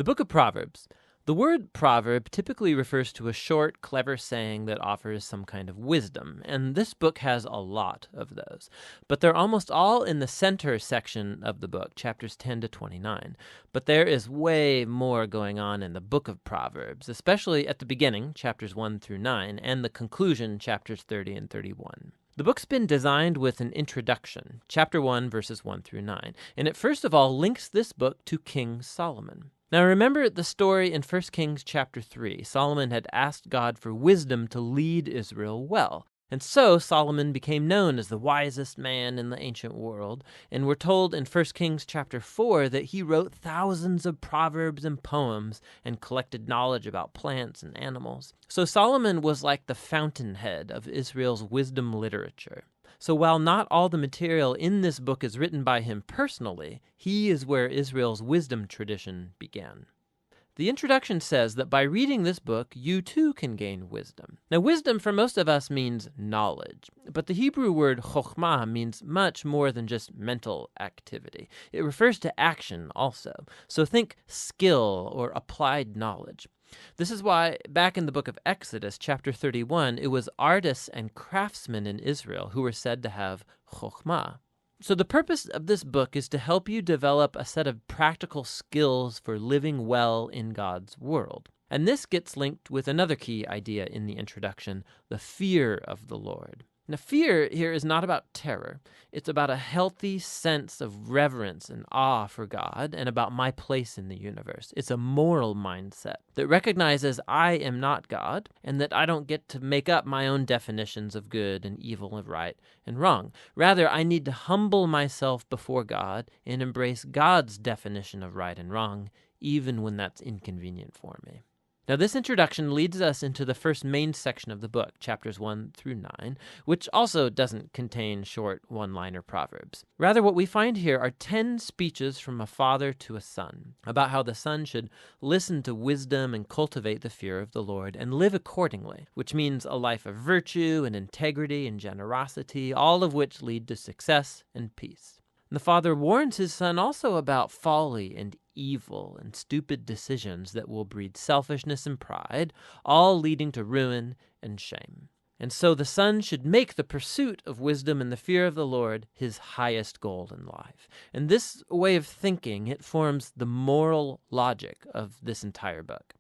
The Book of Proverbs. The word proverb typically refers to a short, clever saying that offers some kind of wisdom, and this book has a lot of those. But they're almost all in the center section of the book, chapters 10 to 29. But there is way more going on in the Book of Proverbs, especially at the beginning, chapters 1 through 9, and the conclusion, chapters 30 and 31. The book's been designed with an introduction, chapter 1, verses 1 through 9, and it first of all links this book to King Solomon. Now remember the story in 1 Kings chapter 3. Solomon had asked God for wisdom to lead Israel well. And so Solomon became known as the wisest man in the ancient world. And we're told in 1 Kings chapter 4 that he wrote thousands of proverbs and poems and collected knowledge about plants and animals. So Solomon was like the fountainhead of Israel's wisdom literature. So while not all the material in this book is written by him personally, he is where Israel's wisdom tradition began. The introduction says that by reading this book, you too can gain wisdom. Now, wisdom for most of us means knowledge, but the Hebrew word chokhmah means much more than just mental activity. It refers to action also. So think skill or applied knowledge. This is why back in the book of Exodus, chapter 31, it was artists and craftsmen in Israel who were said to have chokhmah. So the purpose of this book is to help you develop a set of practical skills for living well in God's world. And this gets linked with another key idea in the introduction, the fear of the Lord. Now, fear here is not about terror. It's about a healthy sense of reverence and awe for God and about my place in the universe. It's a moral mindset that recognizes I am not God and that I don't get to make up my own definitions of good and evil and right and wrong. Rather, I need to humble myself before God and embrace God's definition of right and wrong, even when that's inconvenient for me. Now, this introduction leads us into the first main section of the book, chapters 1 through 9, which also doesn't contain short one-liner proverbs. Rather, what we find here are 10 speeches from a father to a son about how the son should listen to wisdom and cultivate the fear of the Lord and live accordingly, which means a life of virtue and integrity and generosity, all of which lead to success and peace. The father warns his son also about folly and evil and stupid decisions that will breed selfishness and pride, all leading to ruin and shame. And so the son should make the pursuit of wisdom and the fear of the Lord his highest goal in life. And this way of thinking, it forms the moral logic of this entire book.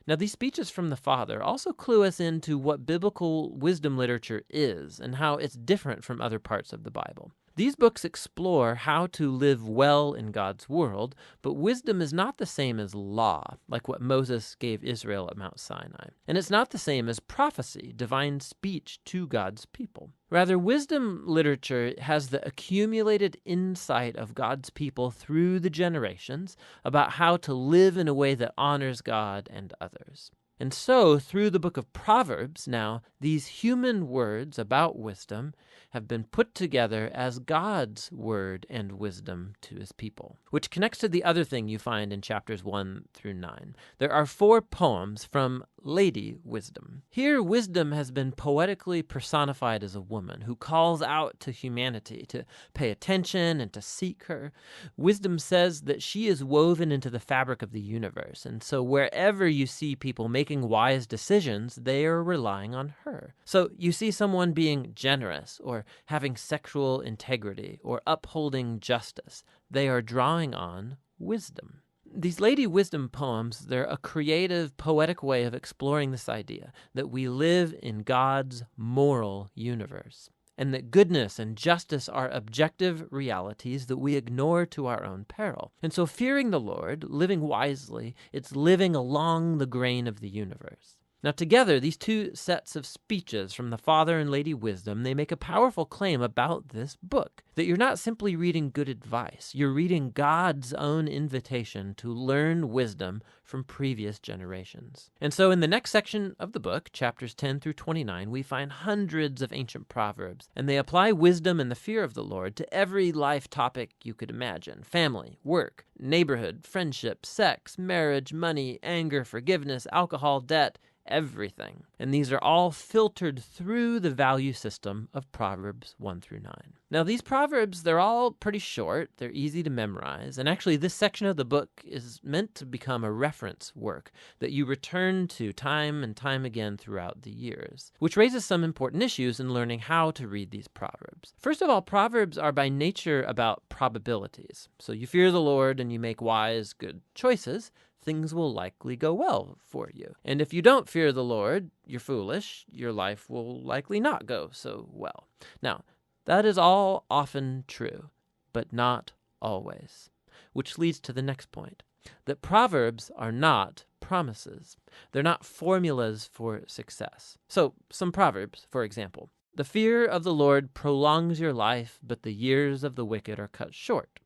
Now, these speeches from the father also clue us into what biblical wisdom literature is and how it's different from other parts of the Bible. These books explore how to live well in God's world, but wisdom is not the same as law, like what Moses gave Israel at Mount Sinai. And it's not the same as prophecy, divine speech to God's people. Rather, wisdom literature has the accumulated insight of God's people through the generations about how to live in a way that honors God and others. And so, through the book of Proverbs now, these human words about wisdom have been put together as God's word and wisdom to his people, which connects to the other thing you find in chapters 1 through 9. There are 4 poems from Lady Wisdom. Here, wisdom has been poetically personified as a woman who calls out to humanity to pay attention and to seek her. Wisdom says that she is woven into the fabric of the universe, and so wherever you see people making wise decisions, they are relying on her. So you see someone being generous or having sexual integrity or upholding justice. They are drawing on wisdom. These Lady Wisdom poems, they're a creative, poetic way of exploring this idea that we live in God's moral universe, and that goodness and justice are objective realities that we ignore to our own peril. And so fearing the Lord, living wisely, it's living along the grain of the universe. Now together, these 2 sets of speeches from the Father and Lady Wisdom, they make a powerful claim about this book, that you're not simply reading good advice, you're reading God's own invitation to learn wisdom from previous generations. And so in the next section of the book, chapters 10 through 29, we find hundreds of ancient proverbs, and they apply wisdom and the fear of the Lord to every life topic you could imagine: family, work, neighborhood, friendship, sex, marriage, money, anger, forgiveness, alcohol, debt, everything. And these are all filtered through the value system of Proverbs 1 through 9. Now, these Proverbs, they're all pretty short. They're easy to memorize. And actually, this section of the book is meant to become a reference work that you return to time and time again throughout the years, which raises some important issues in learning how to read these Proverbs. First of all, Proverbs are by nature about probabilities. So you fear the Lord and you make wise, good choices, things will likely go well for you. And if you don't fear the Lord, you're foolish, your life will likely not go so well. Now, that is all often true, but not always. Which leads to the next point, that Proverbs are not promises. They're not formulas for success. So, some Proverbs, for example. The fear of the Lord prolongs your life, but the years of the wicked are cut short.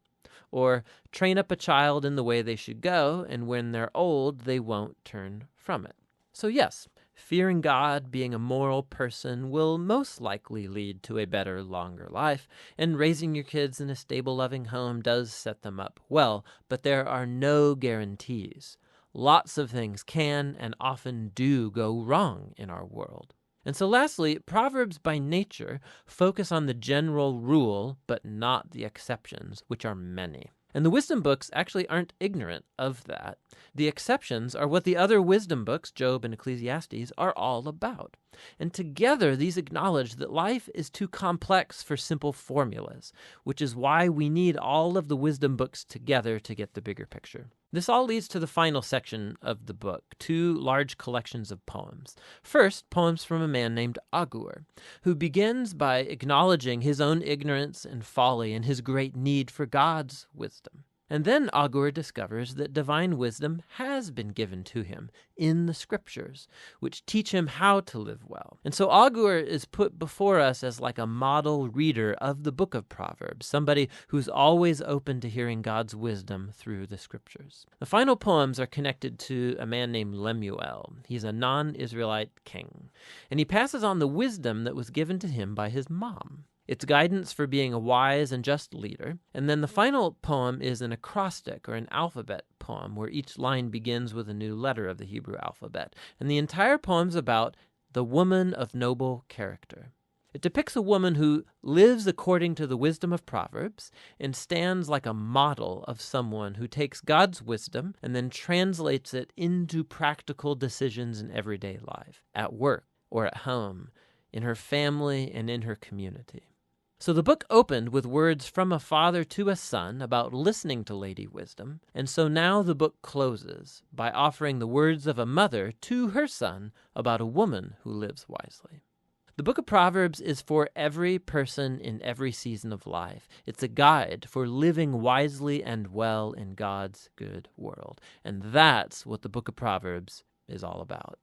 Or, train up a child in the way they should go, and when they're old, they won't turn from it. So yes, fearing God, being a moral person, will most likely lead to a better, longer life, and raising your kids in a stable, loving home does set them up well, but there are no guarantees. Lots of things can and often do go wrong in our world. And so lastly, Proverbs by nature focus on the general rule, but not the exceptions, which are many. And the wisdom books actually aren't ignorant of that. The exceptions are what the other wisdom books, Job and Ecclesiastes, are all about. And together, these acknowledge that life is too complex for simple formulas, which is why we need all of the wisdom books together to get the bigger picture. This all leads to the final section of the book, two large collections of poems. First, poems from a man named Agur, who begins by acknowledging his own ignorance and folly and his great need for God's wisdom. And then Agur discovers that divine wisdom has been given to him in the scriptures, which teach him how to live well. And so Agur is put before us as like a model reader of the book of Proverbs, somebody who's always open to hearing God's wisdom through the scriptures. The final poems are connected to a man named Lemuel. He's a non-Israelite king, and he passes on the wisdom that was given to him by his mom. It's guidance for being a wise and just leader. And then the final poem is an acrostic or an alphabet poem where each line begins with a new letter of the Hebrew alphabet. And the entire poem's about the woman of noble character. It depicts a woman who lives according to the wisdom of Proverbs and stands like a model of someone who takes God's wisdom and then translates it into practical decisions in everyday life, at work or at home, in her family and in her community. So the book opened with words from a father to a son about listening to Lady Wisdom, and so now the book closes by offering the words of a mother to her son about a woman who lives wisely. The book of Proverbs is for every person in every season of life. It's a guide for living wisely and well in God's good world, and that's what the book of Proverbs is all about.